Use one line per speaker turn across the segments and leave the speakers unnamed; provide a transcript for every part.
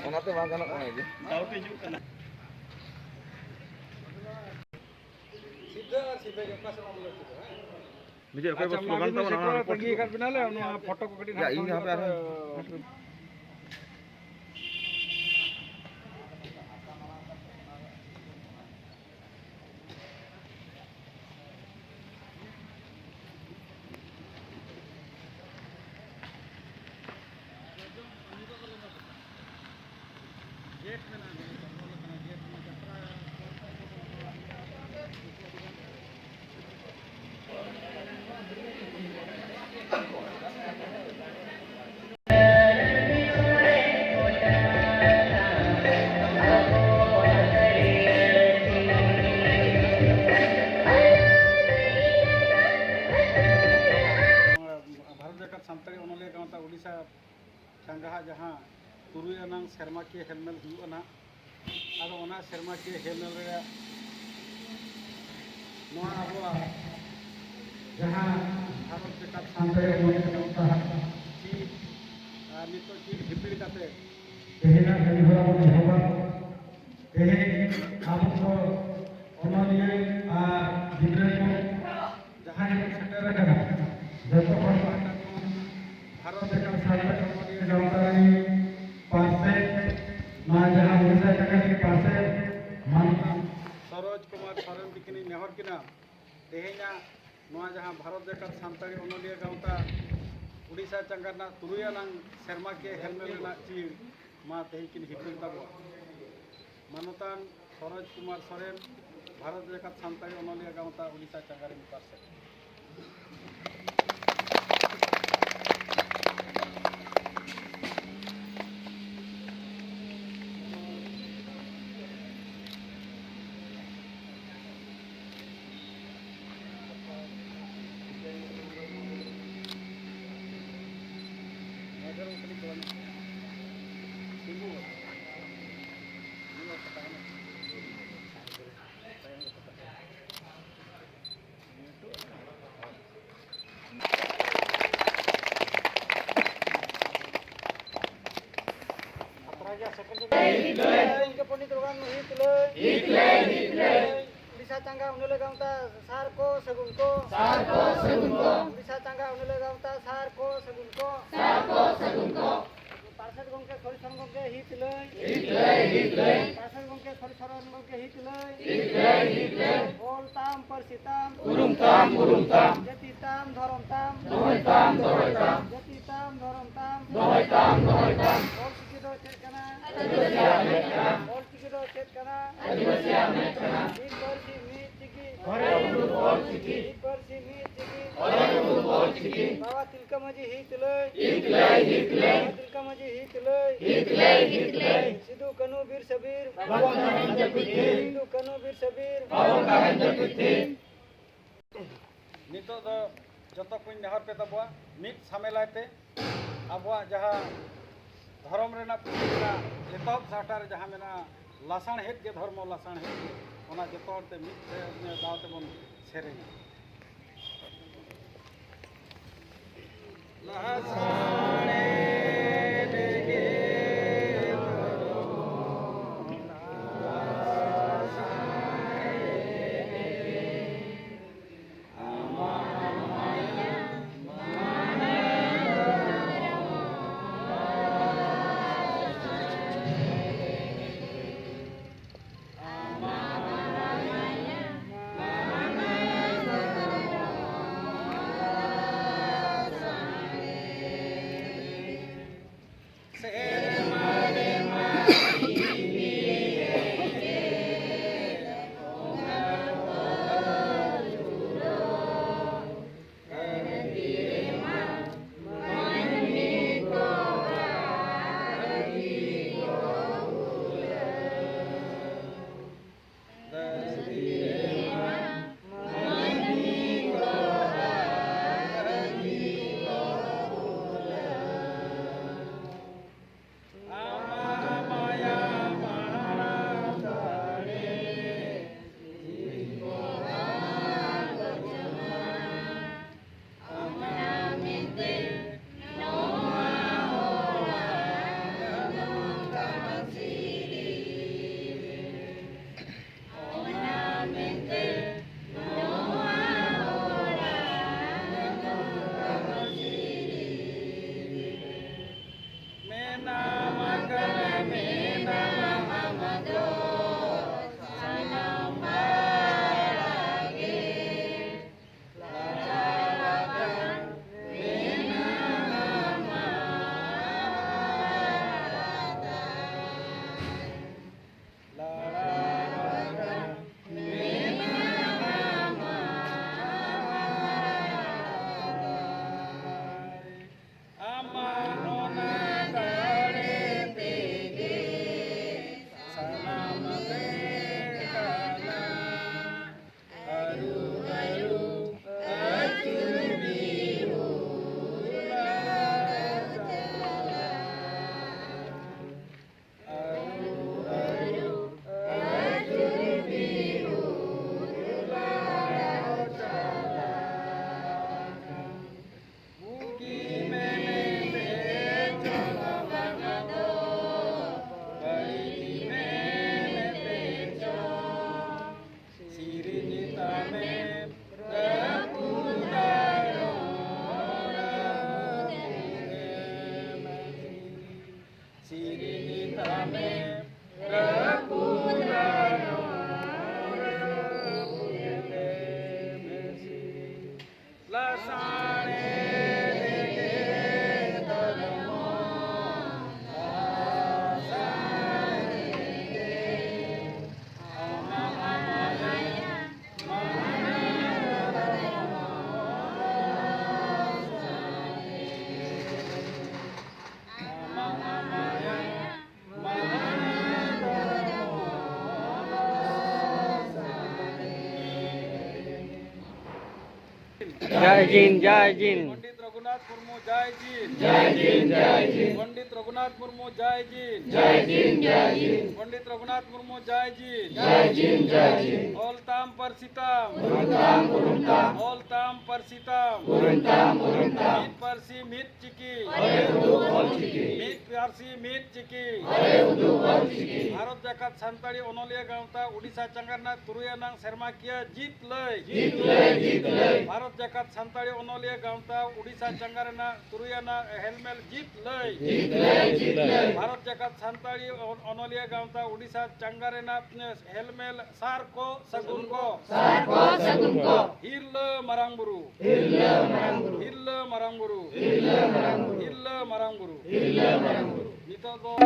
Onate bang ganak kang aja.
Tahu tujuh kan. Sida sida yang pas sama mulut itu.
Bijak kau bos slogan tahu nama.
Pergi kan benar lah, foto kau kena.
Ya ini apa ada? संगाहा जहाँ तुरुई अनांग शर्मा के हेलमेल हुआ आदो ओना शर्मा के हेलमेल रे नोआ आबोआ जहाँ भारत बेकार सांतरे होने का कि नितो की हिपिड़ काते तेहेना कनिहरा बन हेबा तेहे आबो ओनलिए आ गिद्रे को जहाँ सेटर रखा जतो हर भारत बेकार सांतरे जवाबदारी पासे मां जहां उड़ीसा चंगा पासे मानता सरोज कुमार सोरेन बिकिनी नेहर किना तेहेना नोआ जहां भारत बेकार सांतारी ओनलिया गावता उड़ीसा चंगा ना तुरुया नांग शर्मा के हेलमेल ना चीर मां तेहे किन हिपिल ताबो मानतान सरोज कुमार सोरेन भारत बेकार सांतारी ओनलिया गावता उड़ीसा चंगा रे पासे bisa cangga unule gaunta sarko segunko bisa cangga unule gaunta sarko segunko पार्षद गंके सरिसर गंके हित लय पार्षद गंके सरिसर गंके हित लय बोलताम परसिताम उरुमताम जतिताम धरमताम दोहयताम जतिताम धरमताम दोहयताम बोल चिकिदो चेतना बोल चिकिदो चेतना एक परसि मी चिकी बोल चिकी बाबा तिलका मजी हित लय तिलका मजी हित लय सिद्धू कनु वीर सबीर सिद्धू कनु वीर सबीर नितो दो जतो कुन नेहर पे तबवा मिट सामेलाते अबवा जहां धर्म रेना पुना एतब साटार जहां मेना लासाण हेत के धर्म लासाण हेत ओना जतो ते मिट ने दावते बन सेरे लासाणे देगे
जय जीन जय जीन
पंडित रघुनाथ मुर्मू जय जीन
जय जीन जय जीन
पंडित रघुनाथ मुर्मू जय जीन
जय जीन जय जीन
पंडित रघुनाथ मुर्मू जय जीन
जय जीन जय जीन
ओलताम परसिताम
पुरुंताम पुरुंताम
ओलताम परसिताम
पुरुंताम पुरुंताम
मीत परसी मीत चिकी
अरे उदु बोल चिकी
मीत परसी मीत चिकी
अरे उदु बोल चिकी
भारत जाकात सानताड़ी ओनोलिया गांवता उड़ीसा चंगारना तुरुयानांग सेरमाकिया जीत लय
जीत ले
भारत जाकात सानताड़ी ओनोलिया गांवता उड़ीसा चंगारना तुरुयाना हेलमेल जीत लय भारत जाकात सानताड़ी ओनोलिया गांवता उड़ीसा चंगारना हेलमेल सार को सगुन को हिल मरांगबुरु हिल मरांगबुरु नितो दो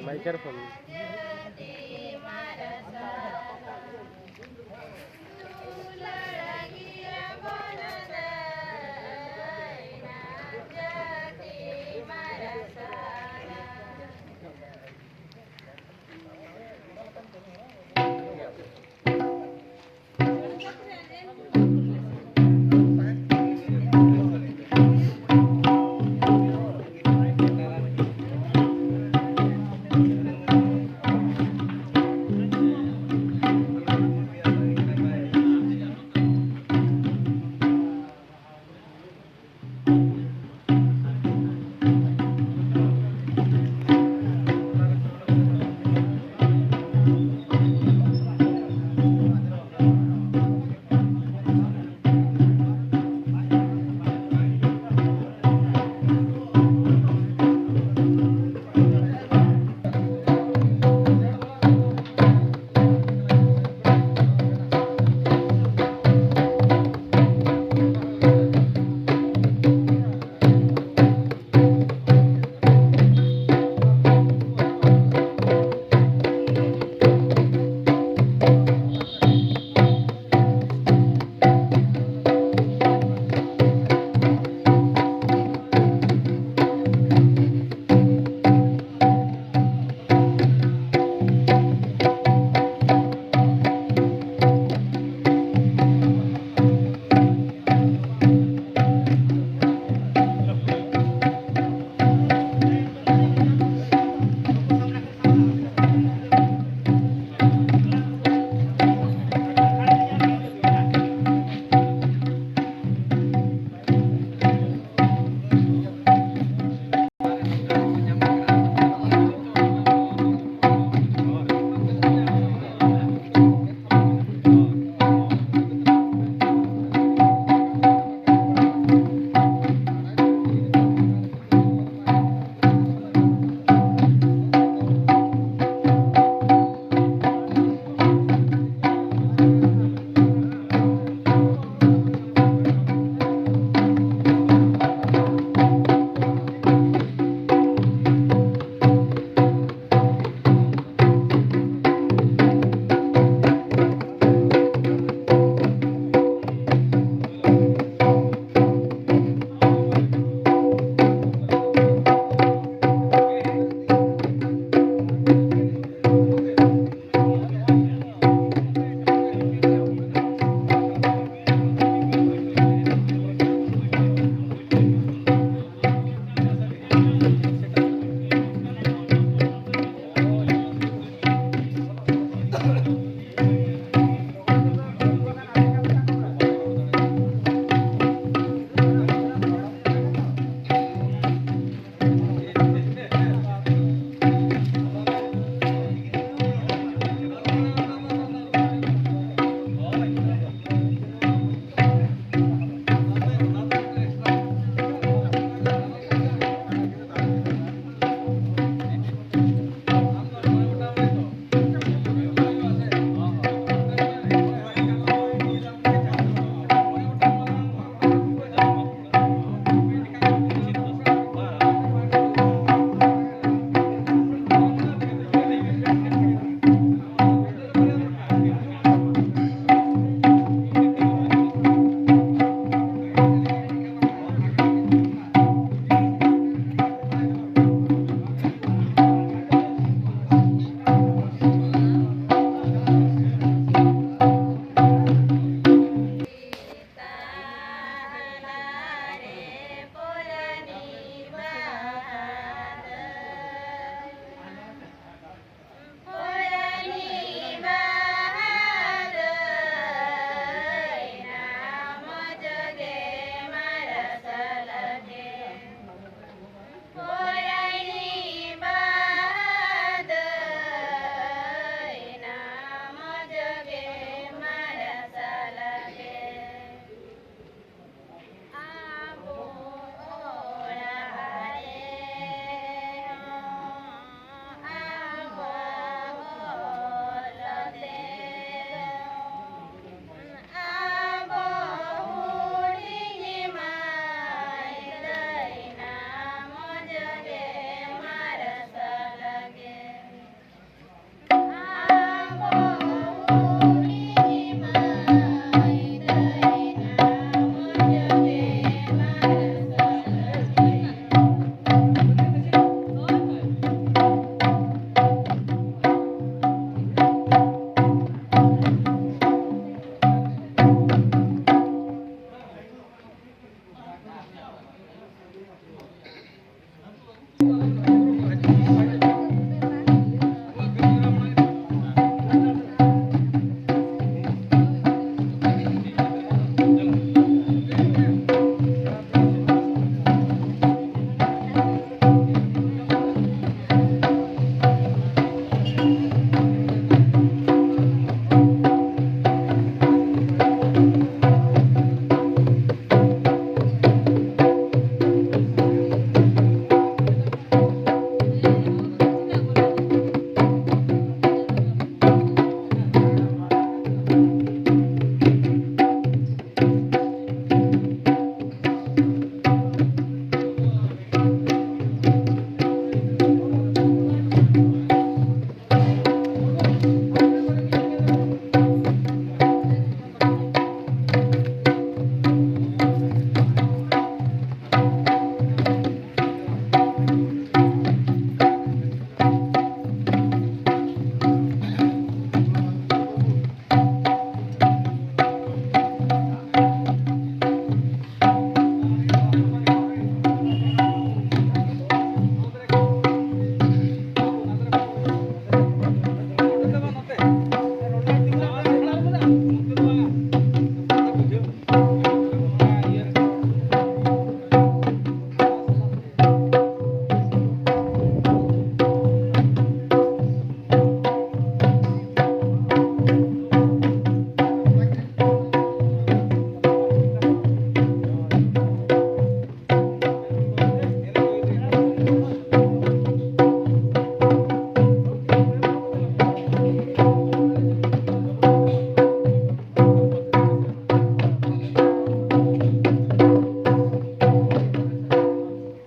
microphone.
ᱵᱟᱝ